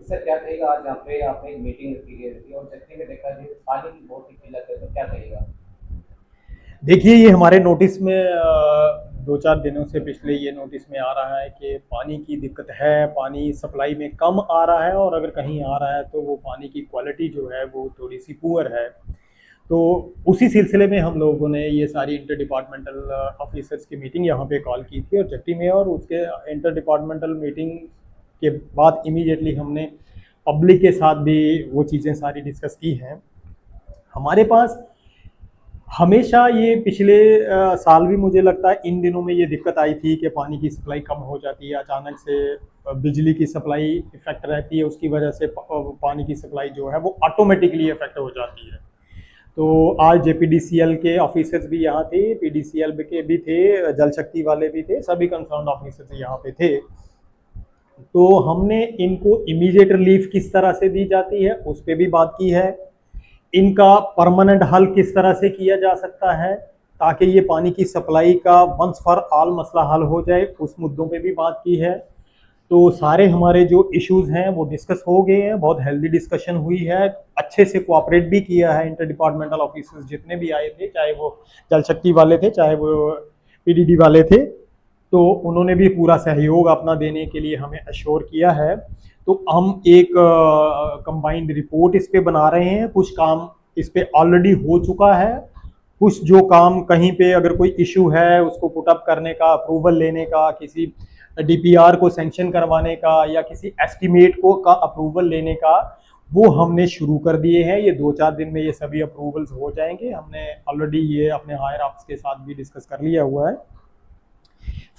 Sir क्या कहेगा, आज यहाँ पे आपने एक मीटिंग रखी गई थी और चटनी में देखा कि पानी की बहुत ही किल्लत है, तो क्या कहेगा? देखिए, ये हमारे नोटिस में 2-4 दिनों से पिछले ये नोटिस में आ रहा है कि पानी की दिक्कत है, पानी सप्लाई में कम आ रहा है और अगर कहीं आ रहा है तो वो पानी की क्वालिटी जो है वो थोड़ी-सी पुअर है। तो उसी सिलसिले में हम लोगों ने ये सारी इंटर डिपार्टमेंटल ऑफिसर्स की मीटिंग यहाँ पे कॉल की थी और चट्टी में, और उसके इंटर डिपार्टमेंटल मीटिंग के बाद इमीडिएटली हमने पब्लिक के साथ भी वो चीज़ें सारी डिस्कस की हैं। हमारे पास हमेशा ये पिछले साल भी मुझे लगता है इन दिनों में ये दिक्कत आई थी कि पानी की सप्लाई कम हो जाती है, अचानक से बिजली की सप्लाई इफेक्ट रहती है, उसकी वजह से पानी की सप्लाई जो है वो ऑटोमेटिकली इफेक्ट हो जाती है। तो आज जेपीडीसीएल के ऑफिसर्स भी यहाँ थे, पीडीसीएल के भी थे, जल शक्ति वाले भी थे, सभी कंसर्न ऑफिसर्स यहाँ पे थे। तो हमने इनको इमीडिएट रिलीफ किस तरह से दी जाती है उस पर भी बात की है, इनका परमानेंट हल किस तरह से किया जा सकता है ताकि ये पानी की सप्लाई का वंस फॉर ऑल मसला हल हो जाए, उस मुद्दों पे भी बात की है। तो सारे हमारे जो इश्यूज हैं वो डिस्कस हो गए हैं, बहुत हेल्दी डिस्कशन हुई है, अच्छे से कोऑपरेट भी किया है इंटर डिपार्टमेंटल ऑफिसर्स जितने भी आए थे, चाहे वो जल शक्ति वाले थे चाहे वो पीडीडी वाले थे, तो उन्होंने भी पूरा सहयोग अपना देने के लिए हमें अश्योर किया है। तो हम एक कंबाइंड रिपोर्ट इस पे बना रहे हैं, कुछ काम इस पे ऑलरेडी हो चुका है, कुछ जो काम कहीं पे अगर कोई इशू है उसको पुट अप करने का, अप्रूवल लेने का, किसी डीपीआर को सैंक्शन करवाने का या किसी एस्टिमेट को का अप्रूवल लेने का, वो हमने शुरू कर दिए हैं। ये 2-4 दिन में ये सभी अप्रूवल्स हो जाएंगे। हमने ऑलरेडी ये अपने हायर ऑफिस के साथ भी डिस्कस कर लिया हुआ है।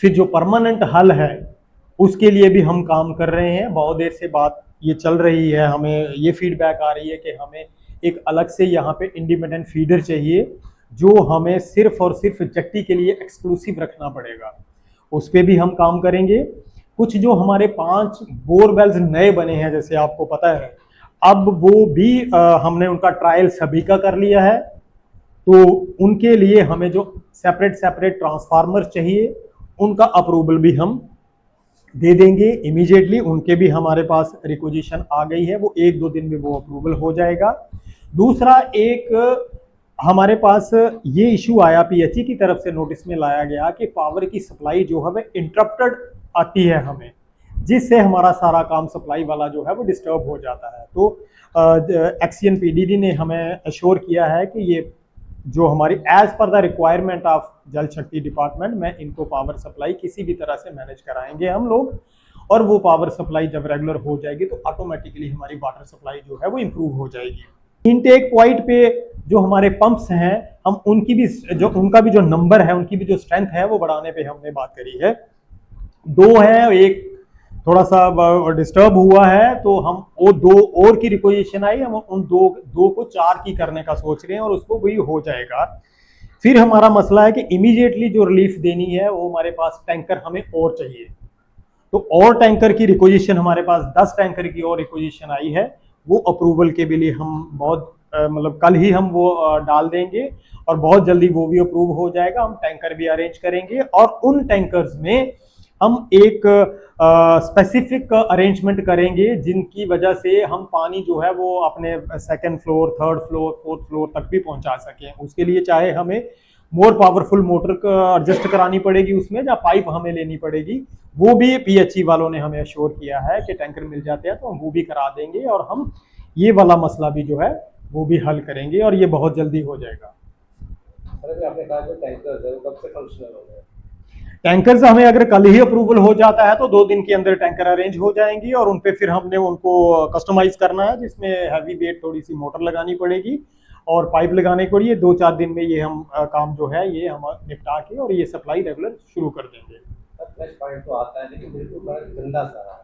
फिर जो परमानेंट हल है उसके लिए भी हम काम कर रहे हैं। बहुत देर से बात ये चल रही है, हमें ये फीडबैक आ रही है कि हमें एक अलग से यहाँ पे इंडिपेंडेंट फीडर चाहिए जो हमें सिर्फ और सिर्फ जट्टी के लिए एक्सक्लूसिव रखना पड़ेगा, उस पर भी हम काम करेंगे। कुछ जो हमारे 5 बोरवेल्स नए बने हैं जैसे आपको पता है, अब वो भी हमने उनका ट्रायल सभी का कर लिया है, तो उनके लिए हमें जो सेपरेट ट्रांसफार्मर चाहिए उनका अप्रूवल भी हम दे देंगे इमीडिएटली। उनके भी हमारे पास रिक्वेजिशन आ गई है, वो 1-2 दिन में वो अप्रूवल हो जाएगा। दूसरा, एक हमारे पास ये इशू आया, पीएचई की तरफ से नोटिस में लाया गया कि पावर की सप्लाई जो है वो इंटरप्टेड आती है हमें, जिससे हमारा सारा काम सप्लाई वाला जो है वो डिस्टर्ब हो जाता है। तो एक्सीएन पीडीडी ने हमें अश्योर किया है कि ये जो हमारी as per the requirement of जल शक्ति डिपार्टमेंट में इनको पावर सप्लाई किसी भी तरह से मैनेज कराएंगे हम लोग, और वो पावर सप्लाई जब रेगुलर हो जाएगी तो ऑटोमेटिकली हमारी वाटर सप्लाई जो है वो इम्प्रूव हो जाएगी। इनटेक पॉइंट पे जो हमारे पंप्स हैं, हम उनकी भी उनका भी जो नंबर है, उनकी भी जो स्ट्रेंथ है वो बढ़ाने पे हमने बात करी है। 2 है, एक थोड़ा सा डिस्टर्ब हुआ है, तो हम वो 2 और की रिक्वेजिशन आई, हम उन 2 को 4 की करने का सोच रहे हैं और उसको वही हो जाएगा। फिर हमारा मसला है कि इमीडिएटली जो रिलीफ देनी है वो हमारे पास टैंकर हमें और चाहिए, तो और टैंकर की रिक्वेजिशन हमारे पास 10 टैंकर की और रिक्वेजिशन आई है। वो अप्रूवल के लिए हम बहुत मतलब कल ही हम वो डाल देंगे और बहुत जल्दी वो भी अप्रूव हो जाएगा। हम टैंकर भी अरेंज करेंगे और उन टैंकर्स में हम एक स्पेसिफिक अरेंजमेंट करेंगे जिनकी वजह से हम पानी जो है वो अपने 2nd floor, 3rd floor, 4th floor तक भी पहुंचा सकें। उसके लिए चाहे हमें मोर पावरफुल मोटर एडजस्ट करानी पड़ेगी उसमें, या पाइप हमें लेनी पड़ेगी, वो भी पीएचई वालों ने हमें अश्योर किया है कि टैंकर मिल जाते हैं तो हम वो भी करा देंगे और हम ये वाला मसला भी जो है वो भी हल करेंगे और ये बहुत जल्दी हो जाएगा। आपने कहा जो टैंकर है वो कब से फंक्शनल हो गए? टैंकर से हमें अगर कल ही अप्रूवल हो जाता है तो 2 दिन के अंदर टैंकर अरेंज हो जाएंगी और उन पे फिर हमने उनको कस्टमाइज करना है, जिसमें हैवी वेट थोड़ी सी मोटर लगानी पड़ेगी और पाइप लगाने पड़ी है। 2-4 दिन में ये हम काम जो है ये हम निपटा के और ये सप्लाई रेगुलर शुरू कर देंगे। फ्लैश पॉइंट तो आता है लेकिन बिल्कुल बड़ा गंदा सा,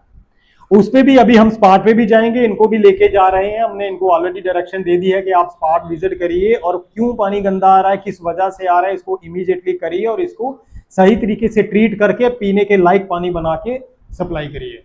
उस पे भी अभी हम स्पॉट पे भी जाएंगे, इनको भी लेके जा रहे हैं। हमने इनको ऑलरेडी डायरेक्शन दे दी है कि आप स्पॉट विजिट करिए और क्यों पानी गंदा आ रहा है, किस वजह से आ रहा है, इसको इमीडिएटली करिए और इसको सही तरीके से ट्रीट करके पीने के लायक पानी बना के सप्लाई करिए।